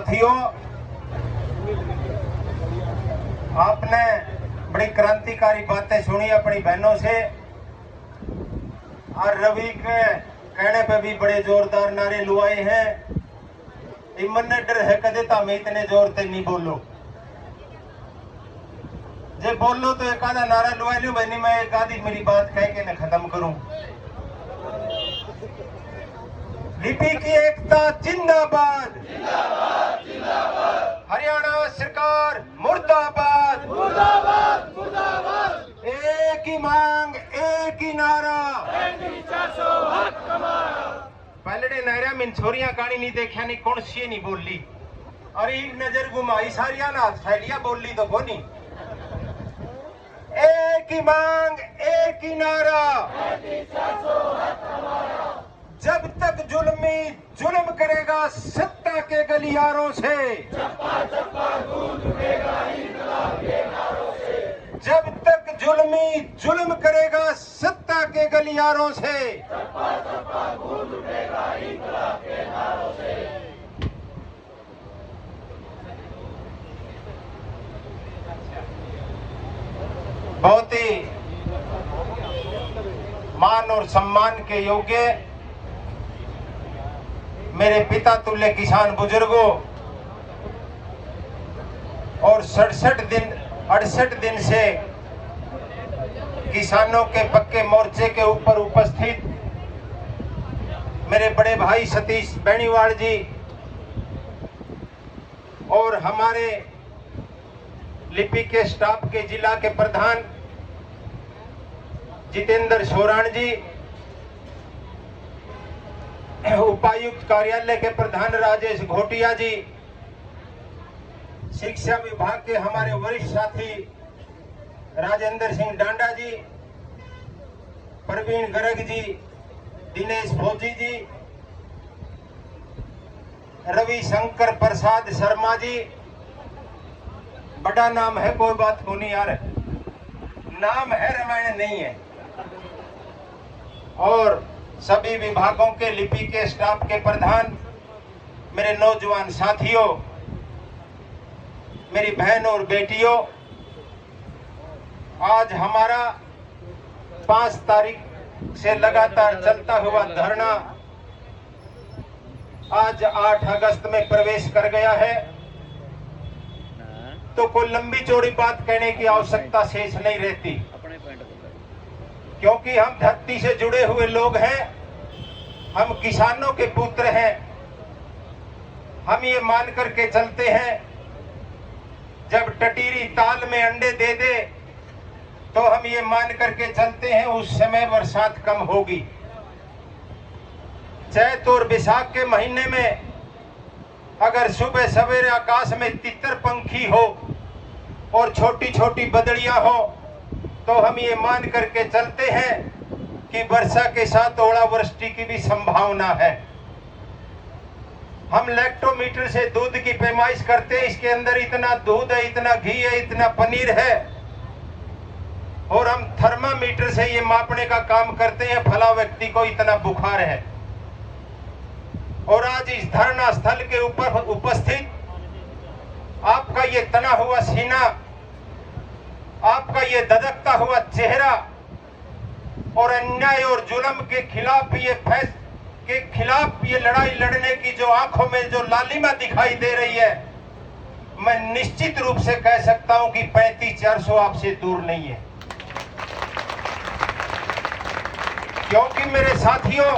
साथियों, आपने बड़ी क्रांतिकारी बातें सुनी अपनी बहनों से और रवि के कहने पे भी बड़े जोरदार नारे लुआए हैं। इमन ने डर है कदे तो मैं इतने जोर से नहीं बोलो, जे बोलो तो एक आधा नारा लुआ लू भाई, नहीं मैं एक आधी मेरी बात कह के न खत्म करूं। लिपि की एकता जिंदाबाद, जिंदाबाद जिंदाबाद। हरियाणा सरकार मुर्दाबाद, मुर्दाबाद मुर्दाबाद। एक ही मांग एक ही नारा, 400 हक हमारा। पहले नारा में छोरियां कहानी नहीं देखा, नहीं कौन सी नहीं बोली, और एक नजर घुमाई सारिया ना फैलिया बोली तो कोनी। एक ही मांग एक ही नारा, 400 हक हमारा। जब तक जुल्मी जुल्म करेगा सत्ता के गलियारों से, चप्पा चप्पा गूंज उठेगा इंकलाब के नारों से। जब तक जुल्मी जुल्म करेगा सत्ता के गलियारों से, चप्पा चप्पा गूंज उठेगा इंकलाब के नारों से। बहुत ही मान और सम्मान के योग्य मेरे पिता तुल्य किसान बुजुर्गों, और 68 दिन से किसानों के पक्के मोर्चे के ऊपर उपस्थित मेरे बड़े भाई सतीश बेनीवाल जी और हमारे लिपि के स्टाफ के जिला के प्रधान जितेंद्र सोराण जी, उपायुक्त कार्यालय के प्रधान राजेश घोटिया जी, शिक्षा विभाग के हमारे वरिष्ठ साथी राजेंद्र सिंह डांडा जी, प्रवीण गर्ग जी, दिनेश फौजी जी, रवि शंकर प्रसाद शर्मा जी। बड़ा नाम है, कोई बात को नहीं यार, नाम है रामायण नहीं है। और सभी विभागों के लिपि के स्टाफ के प्रधान, मेरे नौजवान साथियों, मेरी बहन और बेटियों, आज हमारा 5 तारीख से लगातार चलता हुआ धरना आज 8 अगस्त में प्रवेश कर गया है। तो कोई लंबी चौड़ी बात कहने की आवश्यकता शेष नहीं रहती, क्योंकि हम धरती से जुड़े हुए लोग हैं, हम किसानों के पुत्र हैं। हम ये मान करके चलते हैं, जब टटीरी ताल में अंडे दे दे तो हम ये मान करके चलते हैं उस समय बरसात कम होगी। चैत और बैसाख के महीने में अगर सुबह सवेरे आकाश में तितर पंखी हो और छोटी छोटी बदलियां हो, तो हम ये मान करके चलते हैं कि वर्षा के साथ ओलावृष्टि की भी संभावना है। हम लैक्टोमीटर से दूध की पैमाइश करते हैं, इसके अंदर इतना दूध है, इतना घी है, इतना पनीर है, और हम थर्मामीटर से ये मापने का काम करते हैं फला व्यक्ति को इतना बुखार है। और आज इस धरना स्थल के ऊपर उपस्थित आपका ये तना हुआ सीना, आपका ये धधकता हुआ चेहरा, और अन्याय और जुल्म के खिलाफ ये लड़ाई लड़ने की जो आंखों में जो लालिमा दिखाई दे रही है, मैं निश्चित रूप से कह सकता हूं कि 35-400 आपसे दूर नहीं है। क्योंकि मेरे साथियों,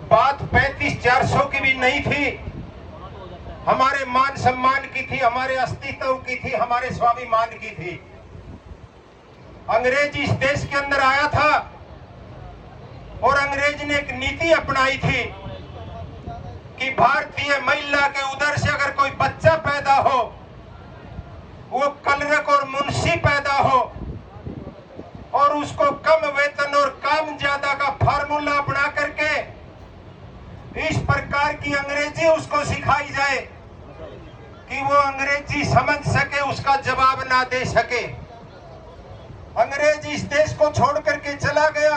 बात 35-400 की भी नहीं थी, हमारे मान सम्मान की थी, हमारे अस्तित्व की थी, हमारे स्वाभिमान की थी। अंग्रेज इस देश के अंदर आया था और अंग्रेज ने एक नीति अपनाई थी कि भारतीय महिला के उदर से अगर कोई बच्चा पैदा हो, वो कलरक और मुंशी पैदा हो, और उसको कम वेतन और काम ज्यादा का फार्मूला अपना करके इस प्रकार की अंग्रेजी उसको सिखाई जाए कि वो अंग्रेजी समझ सके, उसका जवाब ना दे सके। अंग्रेज इस देश को छोड़ करके चला गया।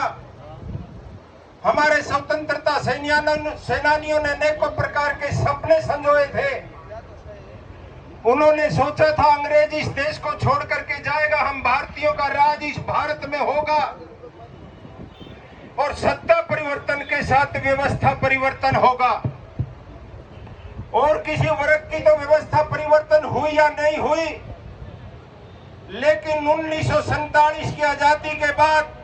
हमारे स्वतंत्रता सेनानियों ने अनेकों प्रकार के सपने संजोए थे, उन्होंने सोचा था अंग्रेज इस देश को छोड़ करके जाएगा, हम भारतीयों का राज इस भारत में होगा और सत्ता परिवर्तन के साथ व्यवस्था परिवर्तन होगा। और किसी वर्ग की तो व्यवस्था परिवर्तन हुई या नहीं हुई, लेकिन 1947 की आजादी के बाद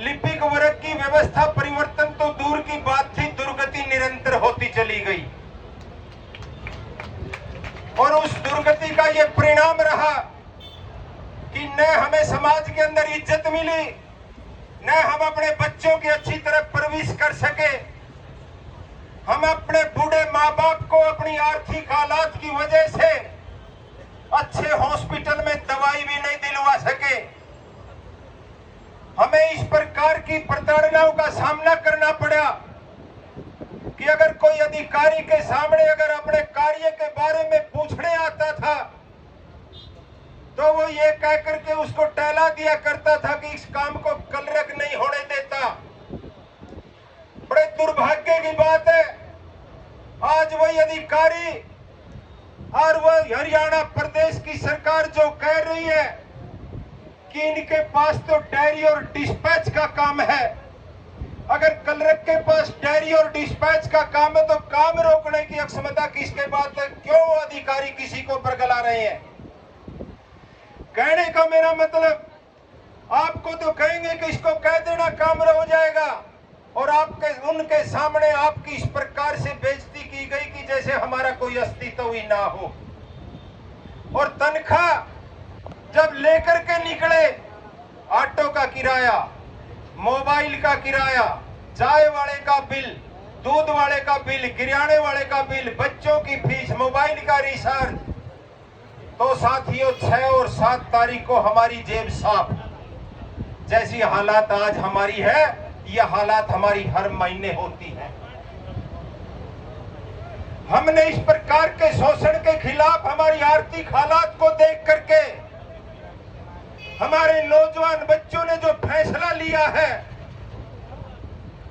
लिपिक वर्ग की व्यवस्था परिवर्तन तो दूर की बात थी, दुर्गति निरंतर होती चली गई। और उस दुर्गति का यह परिणाम रहा कि न हमें समाज के अंदर इज्जत मिली, न हम अपने बच्चों की अच्छी तरह परवरिश कर सके, हम अपने बूढ़े माँ बाप को अपनी आर्थिक हालात की वजह से अच्छे हॉस्पिटल में दवाई भी नहीं दिलवा सके। हमें इस प्रकार की प्रताड़नाओं का सामना करना पड़ा कि अगर कोई अधिकारी के सामने अगर अपने कार्य के बारे में पूछने आता था तो वो ये कह करके उसको टहला दिया करता था कि इस काम को कलरक नहीं होने देता। बड़े दुर्भाग्य की बात है, आज वही अधिकारी और वह हरियाणा प्रदेश की सरकार जो कह रही है कि इनके पास तो डायरी और डिस्पैच का काम है। अगर कलरक के पास डायरी और डिस्पैच का काम है तो काम रोकने की अक्षमता किसके पास है? क्यों अधिकारी किसी को बरगला रहे हैं? कहने का मेरा मतलब, आपको तो कहेंगे कि इसको कह देना काम हो जाएगा, और आपके उनके सामने आपकी इस प्रकार से बेइज्जती की गई कि जैसे हमारा कोई अस्तित्व ही ना हो। और तनख्वाह जब लेकर के निकले, ऑटो का किराया, मोबाइल का किराया, चाय वाले का बिल, दूध वाले का बिल, किराने वाले का बिल, बच्चों की फीस, मोबाइल का रिचार्ज, तो साथियों 6 और 7 तारीख को हमारी जेब साफ। जैसी हालात आज हमारी है, यह हालात हमारी हर महीने होती है। हमने इस प्रकार के शोषण के खिलाफ हमारी आर्थिक हालात को देख करके हमारे नौजवान बच्चों ने जो फैसला लिया है,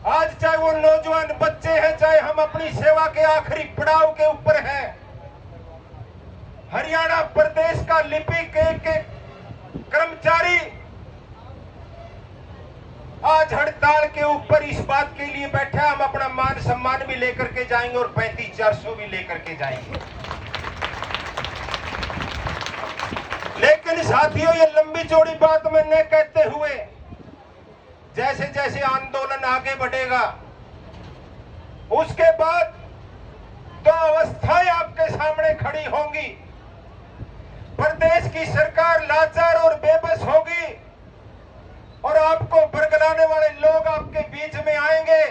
आज चाहे वो नौजवान बच्चे हैं, चाहे हम अपनी सेवा के आखिरी पड़ाव के ऊपर हैं, हरियाणा प्रदेश का लिपिक एक कर्मचारी आज हड़ताल के ऊपर इस बात के लिए बैठा, हम अपना मान सम्मान भी लेकर के जाएंगे और 35-400 भी लेकर के जाएंगे। लेकिन साथियों, ये लंबी चौड़ी बात में न कहते हुए, जैसे जैसे आंदोलन आगे बढ़ेगा उसके बाद 2 अवस्थाएं आपके सामने खड़ी होंगी। प्रदेश की सरकार लाचार और बेबस होगी और आपको बरगलाने वाले लोग आपके बीच में आएंगे।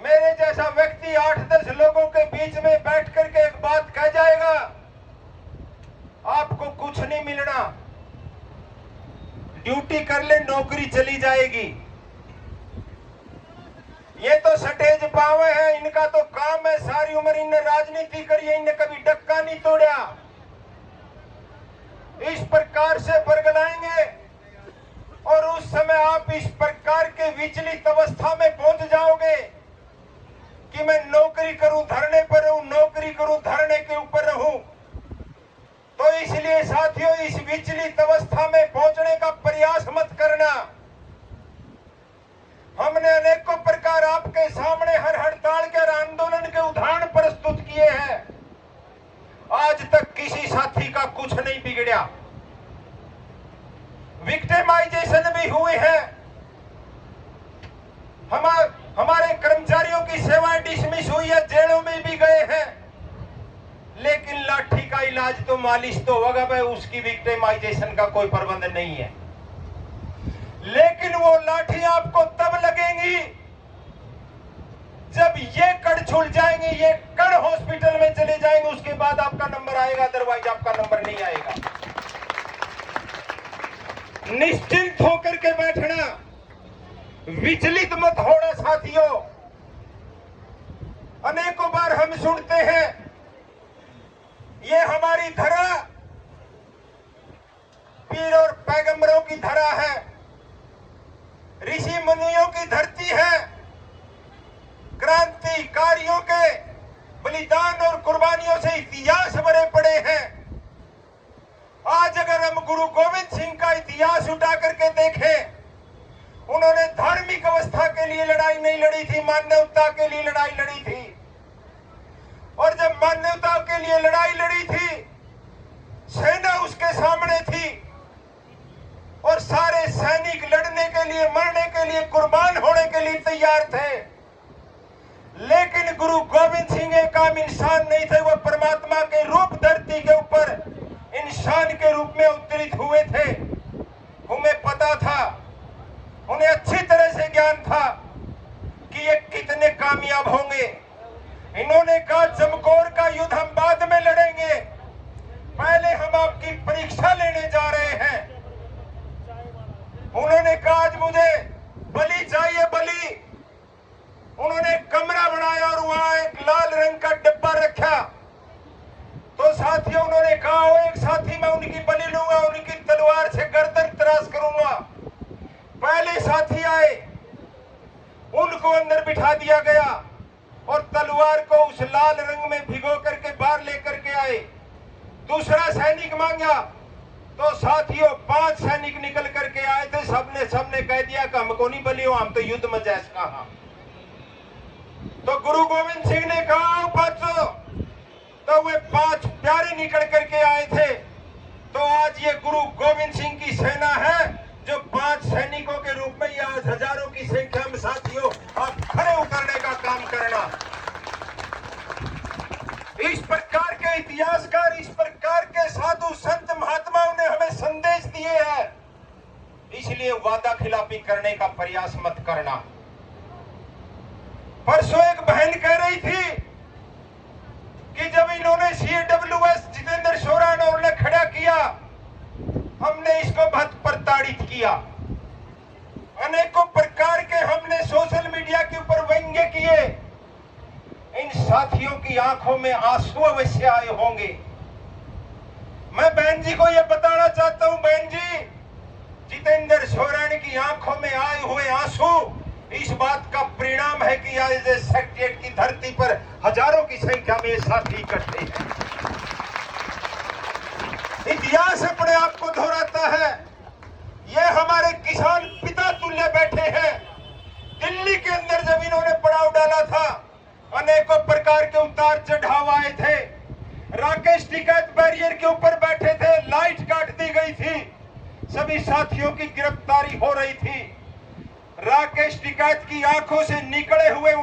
मेरे जैसा व्यक्ति 8-10 लोगों के बीच में बैठ करके एक बात कह जाएगा, आपको कुछ नहीं मिलना, ड्यूटी कर ले, नौकरी चली जाएगी। ये तो सटेज पावे है, इनका तो काम है, सारी उम्र इनने राजनीति करी है, इनने कभी डक्का नहीं तोड़ा। इस प्रकार से बरगलाएंगे और उस समय आप इस प्रकार के विचलित अवस्था में पहुंच जाओगे कि मैं नौकरी करूं धरने पर रहूं, नौकरी करूं धरने के ऊपर रहूं। तो इसलिए साथियों, इस विचलित अवस्था में पहुंचने का प्रयास मत करना। हमने अनेकों प्रकार आपके सामने हर हड़ताल के आंदोलन के उदाहरण प्रस्तुत किए हैं। आज तक किसी साथी का कुछ नहीं बिगड़ा। विक्टिमाइजेशन भी हुए हैं, हमारे कर्मचारियों की सेवाएं डिसमिस हुई है, जेलों में भी गए हैं, लेकिन लाठी का इलाज तो मालिश तो होगा भाई, उसकी विक्टिमाइजेशन का कोई प्रबंध नहीं है। लेकिन वो लाठी आपको तब लगेंगी जब ये कड़ छूट जाएंगे, ये कड़ हॉस्पिटल में चले जाएंगे, उसके बाद आपका नंबर आएगा, अदरवाइज आपका नंबर नहीं आएगा। निश्चिंत होकर के बैठना, विचलित मत होना साथियों। अनेकों बार हम सुनते हैं ये हमारी धरा पीर और पैगंबरों की धरा है, ऋषि मुनियों की धरती है, क्रांतिकारियों के बलिदान और कुर्बानियों से इतिहास भरे पड़े हैं। आज अगर हम गुरु गोविंद सिंह का इतिहास उठा करके देखें, उन्होंने धार्मिक अवस्था के लिए लड़ाई नहीं लड़ी थी, मानवता के लिए लड़ाई लड़ी थी। और जब मानवता के लिए लड़ाई लड़ी थी, सेना उसके सामने थी और सारे सैनिक लड़ने के लिए, मरने के लिए, कुर्बान होने के लिए तैयार थे। लेकिन गुरु गोविंद सिंह एक आम इंसान नहीं थे, वो परमात्मा के रूप धरती के ऊपर इंसान के रूप में अवतरित हुए थे। उन्हें पता था, उन्हें अच्छी तरह से ज्ञान था कि ये कितने कामयाब होंगे। इन्होंने कहा चमकौर का युद्ध हम बाद में लड़ेंगे, पहले हम आपकी परीक्षा लेने जा रहे हैं। उन्होंने कहा आज मुझे बलि चाहिए, बलि। उन्होंने कमरा बनाया और वहां एक लाल रंग का डिब्बा रखा। तो साथियों, उन्होंने कहा वो एक साथी मैं उनकी बलि लूंगा, उनकी तलवार से गर्दन तराश करूंगा। पहले साथी आए, उनको अंदर बिठा दिया गया और तलवार को उस लाल रंग में भिगो करके बाहर लेकर के आए। दूसरा सैनिक मांगा तो साथियों 5 सैनिक निकल करके आए थे। सबने कह दिया कि हमको नहीं बलि हो, हम तो युद्ध में जैस कहा। तो गुरु गोविंद सिंह ने कहा 500, तो वे 5 प्यारे निकल करके आए थे। तो आज ये गुरु गोविंद सिंह की सेना है जो 5 सैनिकों के रूप में आज हजारों की संख्या में साथियों आप खड़े उतरने का काम करना। इस प्रकार के इतिहासकार, इस प्रकार के साधु संत महात्माओं ने हमें संदेश दिए हैं। इसलिए वादा खिलाफी करने का प्रयास मत करना। परसों एक बहन कह रही थी कि जब इन्होंने CWS जितेंद्र शोरान और ने खड़ा किया, हमने इसको बहुत प्रताड़ित किया। अनेकों प्रकार के हमने सोशल मीडिया के ऊपर व्यंग्य किए। इन साथियों की आंखों में आंसू अवश्य आए होंगे। मैं बहन जी को यह बताना चाहता हूं, बहन जी, जितेंद्र शोरान की आंखों में आए हुए आंसू इस बात का परिणाम है कि आज सेक्रेटेरिएट की धरती पर हजारों की संख्या में साथी इकट्ठे हैं। इतिहास अपने आप को दोहराता है। ये हमारे किसान पिता तुल्य बैठे हैं। दिल्ली के अंदर जब इन्होंने पड़ाव डाला था, अनेकों प्रकार के उतार चढ़ाव आए थे। राकेश टिकैत बैरियर के ऊपर बैठे थे, लाइट काट दी गई थी, सभी साथियों की गिरफ्तारी हो रही थी। राकेश टिकैत की आंखों से निकले हुए